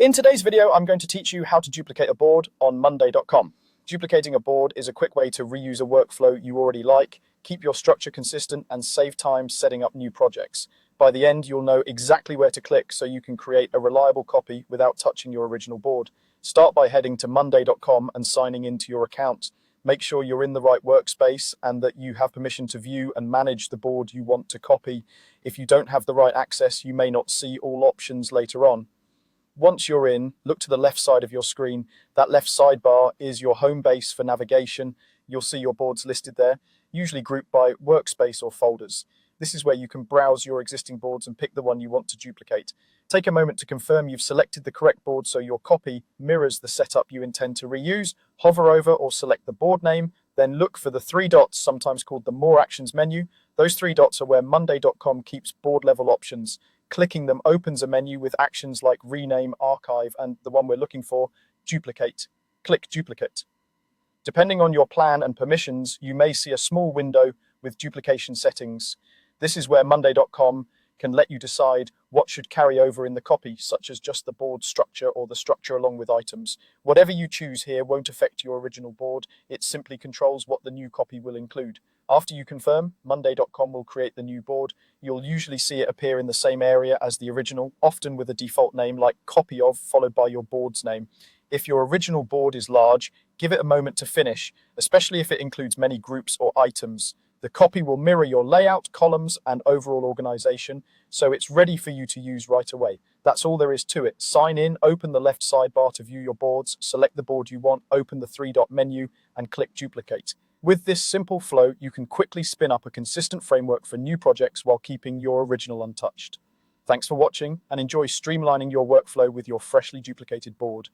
In today's video, I'm going to teach you how to duplicate a board on Monday.com. Duplicating a board is a quick way to reuse a workflow you already like, keep your structure consistent, and save time setting up new projects. By the end, you'll know exactly where to click so you can create a reliable copy without touching your original board. Start by heading to Monday.com and signing into your account. Make sure you're in the right workspace and that you have permission to view and manage the board you want to copy. If you don't have the right access, you may not see all options later on. Once you're in, look to the left side of your screen. That left sidebar is your home base for navigation. You'll see your boards listed there, usually grouped by workspace or folders. This is where you can browse your existing boards and pick the one you want to duplicate. Take a moment to confirm you've selected the correct board so your copy mirrors the setup you intend to reuse. Hover over or select the board name, then look for the three dots, sometimes called the More Actions menu. Those three dots are where Monday.com keeps board level options. Clicking them opens a menu with actions like rename, archive, and the one we're looking for, duplicate. Click duplicate. Depending on your plan and permissions, you may see a small window with duplication settings. This is where Monday.com can let you decide what should carry over in the copy, such as just the board structure or the structure along with items. Whatever you choose here won't affect your original board. It simply controls what the new copy will include. After you confirm, Monday.com will create the new board. You'll usually see it appear in the same area as the original, often with a default name like copy of, followed by your board's name. If your original board is large, give it a moment to finish, especially if it includes many groups or items. The copy will mirror your layout, columns, and overall organization, so it's ready for you to use right away. That's all there is to it. Sign in, open the left sidebar to view your boards, select the board you want, open the three-dot menu, and click duplicate. With this simple flow, you can quickly spin up a consistent framework for new projects while keeping your original untouched. Thanks for watching, and enjoy streamlining your workflow with your freshly duplicated board.